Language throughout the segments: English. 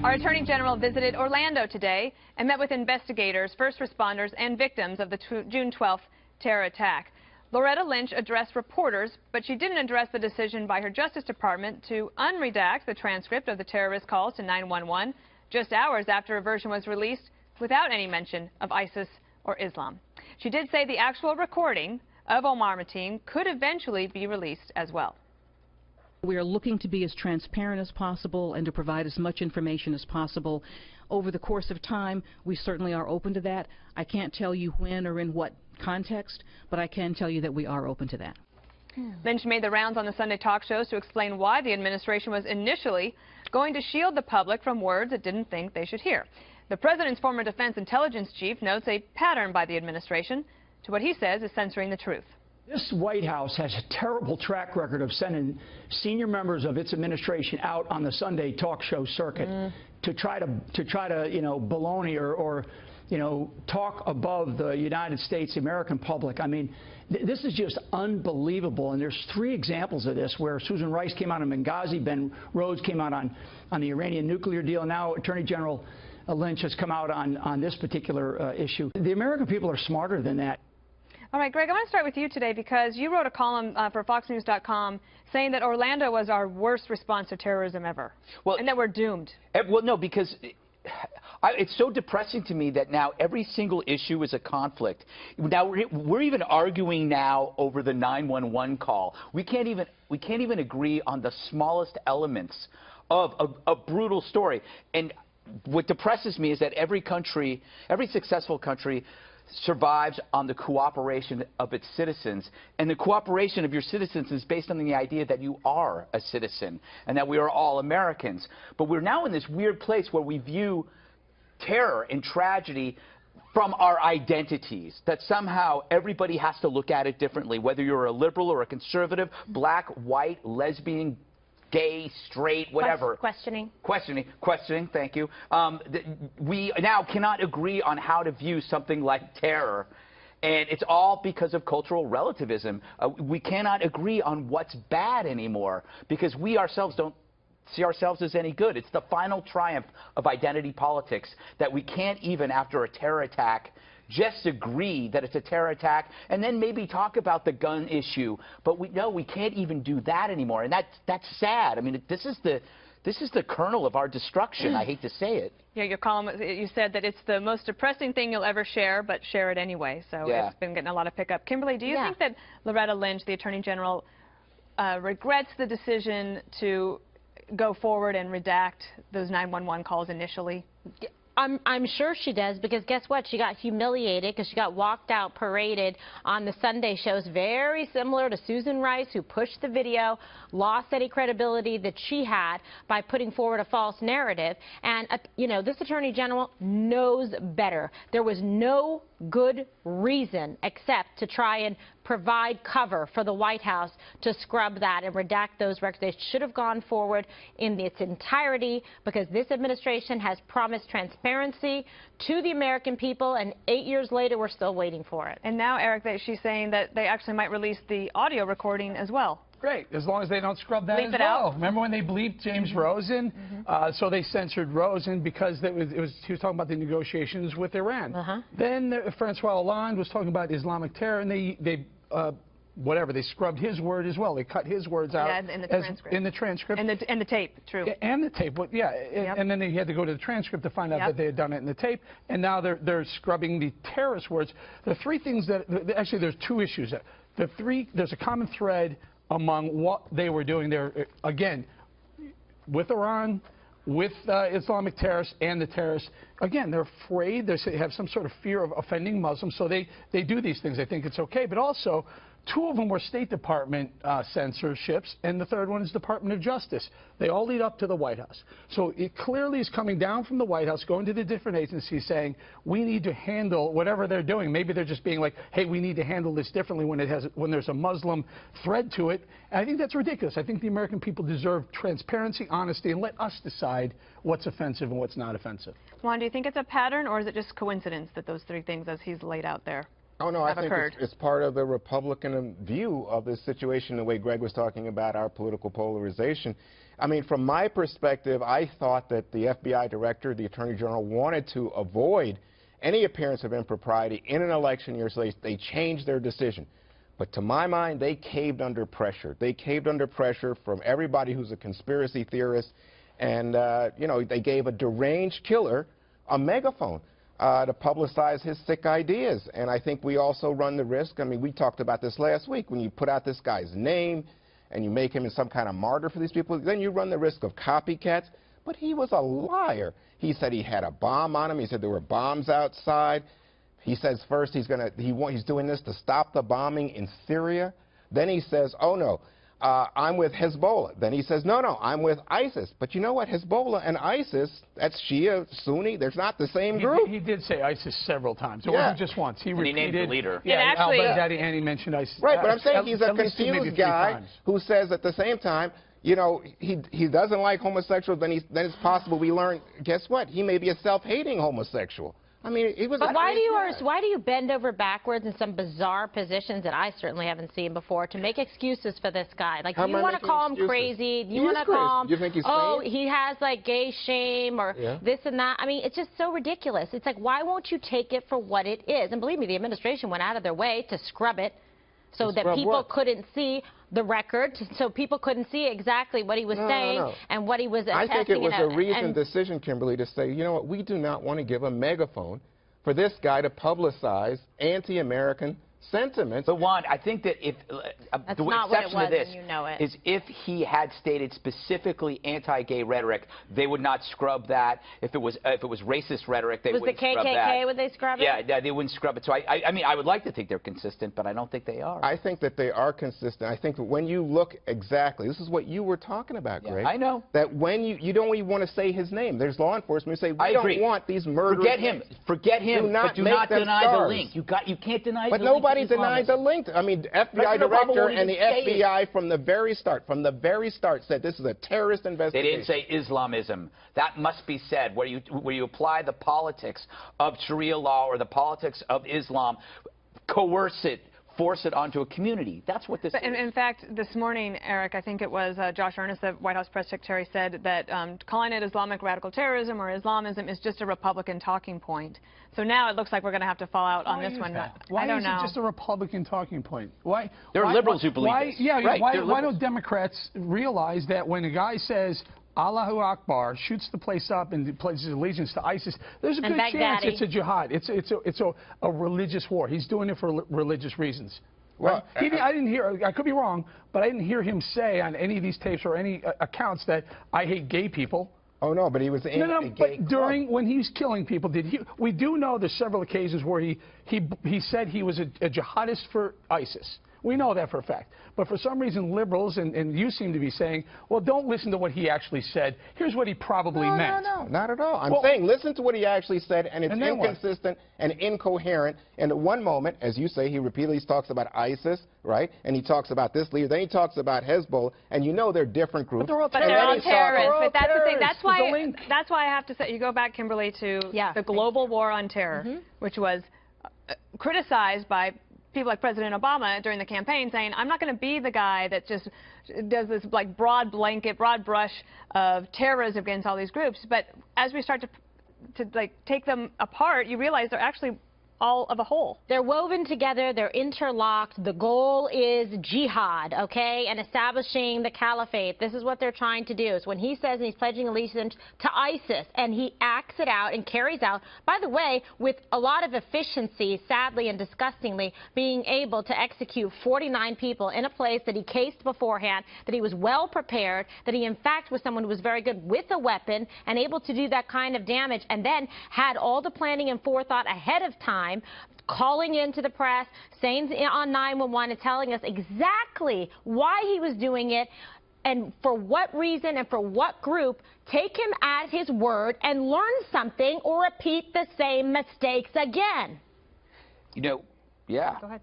Our Attorney General visited Orlando today and met with investigators, first responders, and victims of the June 12th terror attack. Loretta Lynch addressed reporters, but she didn't address the decision by her Justice Department to unredact the transcript of the terrorist calls to 911 just hours after a version was released without any mention of ISIS or Islam. She did say the actual recording of Omar Mateen could eventually be released as well. We are looking to be as transparent as possible and to provide as much information as possible. Over the course of time, we certainly are open to that. I can't tell you when or in what context, but I can tell you that we are open to that. Lynch made the rounds on the Sunday talk shows to explain why the administration was initially going to shield the public from words it didn't think they should hear. The president's former defense intelligence chief notes a pattern by the administration to what he says is censoring the truth. This White House has a terrible track record of sending senior members of its administration out on the Sunday talk show circuit to try to baloney or talk above the United States, the American public. I mean, this is just unbelievable. And there's 3 examples of this where Susan Rice came out on Benghazi, Ben Rhodes came out on the Iranian nuclear deal, and now Attorney General Lynch has come out on this particular issue. The American people are smarter than that. All right, Greg, I want to start with you today because you wrote a column for FoxNews.com saying that Orlando was our worst response to terrorism ever, and that we're doomed. Well, no, because it's so depressing to me that now every single issue is a conflict. Now we're even arguing now over the 911 call. We can't even agree on the smallest elements of a brutal story. And what depresses me is that every successful country survives on the cooperation of its citizens, and the cooperation of your citizens is based on the idea that you are a citizen and that we are all Americans. But we're now in this weird place where we view terror and tragedy from our identities, that somehow everybody has to look at it differently, whether you're a liberal or a conservative, black, white, lesbian, gay, straight, whatever. Questioning, thank you. We now cannot agree on how to view something like terror, and it's all because of cultural relativism. We cannot agree on what's bad anymore because we ourselves don't see ourselves as any good. It's the final triumph of identity politics that we can't even, after a terror attack, just agree that it's a terror attack and then maybe talk about the gun issue. But we can't even do that anymore, and that's sad. I mean, this is the kernel of our destruction. I hate to say it. Yeah, your column, you said that it's the most depressing thing you'll ever share, but share it anyway. So It's been getting a lot of pickup. Kimberly, do you think that Loretta Lynch, the Attorney General, regrets the decision to go forward and redact those 911 calls initially? I'm sure she does, because guess what? She got humiliated because she got walked out, paraded on the Sunday shows, very similar to Susan Rice, who pushed the video, lost any credibility that she had by putting forward a false narrative. And, this Attorney General knows better. There was no good reason except to try and provide cover for the White House to scrub that and redact those records. They should have gone forward in its entirety because this administration has promised transparency to the American people, and 8 years later, we're still waiting for it. And now, Eric, she's saying that they actually might release the audio recording as well. Great, as long as they don't scrub that as well. Remember when they bleeped James Rosen? So they censored Rosen because he was talking about the negotiations with Iran. Then Francois Hollande was talking about Islamic terror, and they scrubbed his word as well. They cut his words out in the transcript. In the transcript. And the tape, true. And the tape, and then they had to go to the transcript to find out that they had done it in the tape. And now they're scrubbing the terrorist words. The 3 things actually there's 2 issues. There's a common thread among what they were doing there, again, with Iran, with Islamic terrorists and the terrorists. Again, they're afraid. They have some sort of fear of offending Muslims, so they do these things. They think it's okay. But also, 2 of them were State Department censorships, and the 3rd one is Department of Justice. They all lead up to the White House. So it clearly is coming down from the White House, going to the different agencies, saying, we need to handle whatever they're doing. Maybe they're just being like, hey, we need to handle this differently when there's a Muslim thread to it. And I think that's ridiculous. I think the American people deserve transparency, honesty, and let us decide what's offensive and what's not offensive. Juan, do you think it's a pattern, or is it just coincidence that those 3 things, as he's laid out there? Oh, no, I have think occurred. it's part of the Republican view of this situation, the way Greg was talking about our political polarization. I mean, from my perspective, I thought that the FBI director, the Attorney General, wanted to avoid any appearance of impropriety in an election year, so they changed their decision. But to my mind, they caved under pressure. They caved under pressure from everybody who's a conspiracy theorist, and, you know, they gave a deranged killer a megaphone to publicize his sick ideas. And I think we also run the risk, I mean, we talked about this last week, when you put out this guy's name and you make him some kind of martyr for these people, then you run the risk of copycats. But he was a liar. He said he had a bomb on him. He said there were bombs outside. He says first he's doing this to stop the bombing in Syria. Then he says, oh, no, I'm with Hezbollah. Then he says, no, no, I'm with ISIS. But you know what? Hezbollah and ISIS, that's Shia, Sunni, they're not the same group. He did say ISIS several times. It wasn't just once. He repeated. He named the leader. Yeah, actually, al-Baghdadi, and he mentioned ISIS. Right, but I'm saying he's a at least maybe confused 3 guy times. who says at the same time, you know, he doesn't like homosexuals, then it's possible we learn, guess what? He may be a self-hating homosexual. I mean, he was. But why do you bend over backwards in some bizarre positions that I certainly haven't seen before to make excuses for this guy? Like, do you want to call him crazy? Do you want to call him, you think he's oh, crazy? he has like gay shame or this and that? I mean, it's just so ridiculous. It's like, why won't you take it for what it is? And believe me, the administration went out of their way to scrub it so that people couldn't see the record, so people couldn't see exactly what he was saying and what he was attesting. I think it was a reasoned decision, Kimberly, to say, you know what, we do not want to give a megaphone for this guy to publicize anti-American sentiments. But Juan, I think that if That's the not what it exception was, to this and you know it. is if he had stated specifically anti-gay rhetoric, they would not scrub that. If it was racist rhetoric, they wouldn't scrub that. Was the KKK, would they scrub it? Yeah, they wouldn't scrub it. So I mean, I would like to think they're consistent, but I don't think they are. I think that they are consistent. I think that when you look exactly, this is what you were talking about, Greg. I know. That when you don't even want to say his name. There's law enforcement who say, we don't want these murderers. Forget him, but do not deny the link. You can't deny the link. But nobody denied the link. I mean, FBI director and the FBI from the very start said this is a terrorist investigation. They didn't say Islamism. That must be said. Where you apply the politics of Sharia law or the politics of Islam, coerce it, force it onto a community. That's what this is. In fact, this morning, Eric, I think it was Josh Earnest, the White House press secretary, said that calling it Islamic radical terrorism or Islamism is just a Republican talking point. So now it looks like we're going to have to fall out on this one. Why I don't is know. it just a Republican talking point? Why? There are liberals who believe this. Yeah, right. why don't Democrats realize that when a guy says Allahu Akbar, shoots the place up and pledges allegiance to ISIS, there's a good chance it's a jihad. It's a religious war. He's doing it for religious reasons. Well, I didn't hear, I could be wrong, but I didn't hear him say on any of these tapes or any accounts that I hate gay people. Oh, no, but he was in a gay but club. when he's killing people, we do know there's several occasions where he said he was a jihadist for ISIS. We know that for a fact. But for some reason, liberals, and you seem to be saying, well, don't listen to what he actually said. Here's what he probably meant. No, not at all. I'm saying listen to what he actually said, and it's inconsistent and incoherent. And at one moment, as you say, he repeatedly talks about ISIS, right? And he talks about this leader. Then he talks about Hezbollah, and you know they're different groups. But they're all terrorists. But that's the thing. terrorists. That's why I have to say, you go back, Kimberly, to the global war on terror, which was criticized by people like President Obama during the campaign, saying, I'm not going to be the guy that just does this like broad brush of terrorism against all these groups. But as we start to like take them apart, you realize they're actually all of a whole. They're woven together, they're interlocked. The goal is jihad, okay, and establishing the caliphate. This is what they're trying to do. So when he says he's pledging allegiance to ISIS and he acts it out and carries out, by the way, with a lot of efficiency, sadly and disgustingly, being able to execute 49 people in a place that he cased beforehand, that he was well prepared, that he in fact was someone who was very good with a weapon and able to do that kind of damage, and then had all the planning and forethought ahead of time, calling into the press, saying on 911 and telling us exactly why he was doing it and for what reason and for what group. Take him at his word and learn something or repeat the same mistakes again. You know, Go ahead.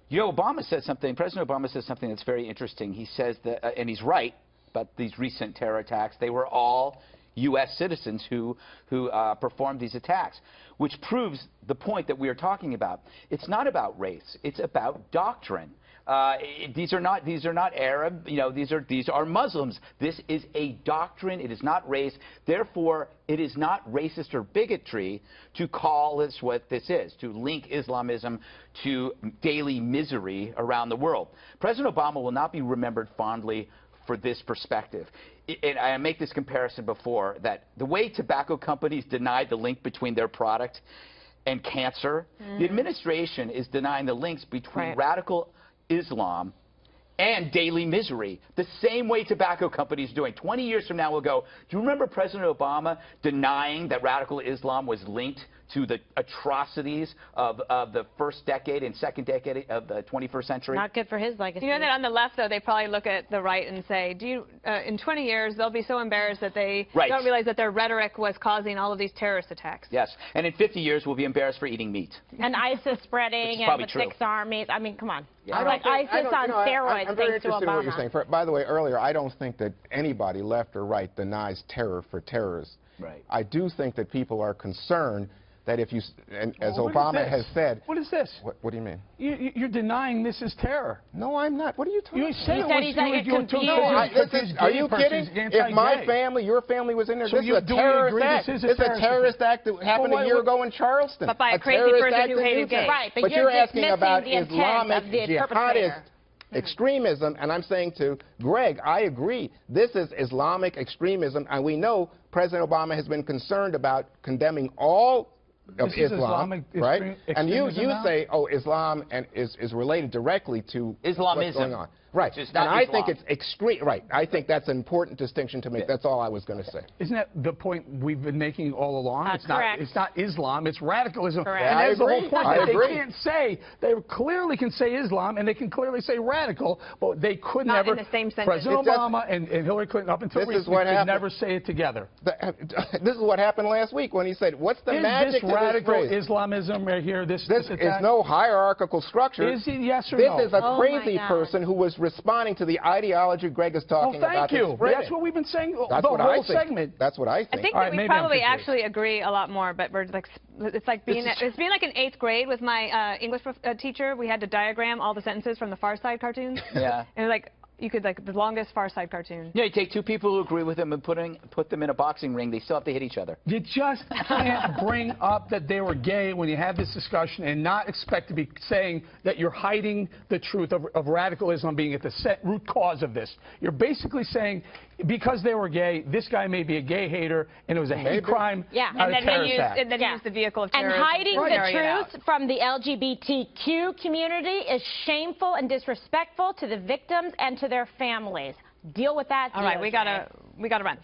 You know, Obama said something, President Obama said something that's very interesting. He says that, and he's right, about these recent terror attacks, they were all U.S. citizens who performed these attacks, which proves the point that we are talking about. It's not about race. It's about doctrine. These are not Arab. You know, these are Muslims. This is a doctrine. It is not race. Therefore, it is not racist or bigotry to call this what this is, to link Islamism to daily misery around the world. President Obama will not be remembered fondly for this perspective. And I make this comparison before, that the way tobacco companies denied the link between their product and cancer, the administration is denying the links between radical Islam and daily misery, the same way tobacco companies are doing. 20 years from now, we'll go, do you remember President Obama denying that radical Islam was linked to the atrocities of the first decade and second decade of the 21st century? Not good for his legacy. You know that on the left, though, they probably look at the right and say, in 20 years, they'll be so embarrassed that they don't realize that their rhetoric was causing all of these terrorist attacks. Yes, and in 50 years, we'll be embarrassed for eating meat. And ISIS spreading and with 6 armies. I mean, come on. Like ISIS on steroids, I'm very thanks to interested in what you're Obama. saying. By the way, earlier, I don't think that anybody, left or right, denies terror for terrorists. Right. I do think that people are concerned that if you, and as Well, Obama has said... What is this? What do you mean? You're denying this is terror. No, I'm not. What are you talking about? You said He said he's like confused. Are you kidding? If my family, your family was in there, So this is a terrorist act. This is a terrorist act that happened a year ago in Charleston. But by a crazy person who hated gays. Right, but you're asking about dismissing the intent Islamic of the jihadist perpetrator. extremism, and I'm saying to Greg, I agree. This is Islamic extremism, and we know President Obama has been concerned about condemning all of Islam, right? And you say, oh, Islam is related directly to Islamism. what's going on. Right. It's And not I Islam. think it's extreme. Right. I think that's an important distinction to make. That's all I was going to say. Isn't that the point we've been making all along? Correct. It's not Islam, it's radicalism. Correct. And I that's the whole agree. point. I That agree. they can't say, they clearly can say Islam and they can clearly say radical, but they could Not never. in the same sentence. President It doesn't- Obama and Hillary Clinton, up until This is recently, what could happened. never say it together. This is what happened last week when he said, what's the Is magic this of this radical phrase? Islamism right here? This This is attack? no hierarchical structure. Is it yes or This no? is a Oh, my crazy God. person who was responding to the ideology Greg is Well, talking about. thank you. that's spreading. That's what we've been saying That's the what whole I think. segment. That's what I think. I think All that right, we maybe I'm probably confused. actually agree a lot more, but we're like, it's like being like in 8th grade with my English teacher. We had to diagram all the sentences from the Far Side cartoons. Yeah. And like, you could, like, the longest Far Side cartoon. Yeah, you take two people who agree with him and put them in a boxing ring. They still have to hit each other. You just can't bring up that they were gay when you have this discussion and not expect to be saying that you're hiding the truth of radicalism being at the root cause of this. You're basically saying because they were gay, this guy may be a gay hater and it was a hate crime, Yeah. not And a then terrorist act. use the vehicle of And terrorism. hiding to carry it the out. truth from the LGBTQ community is shameful and disrespectful to the victims and to their families. Deal with that. All right, DOJ. we gotta run.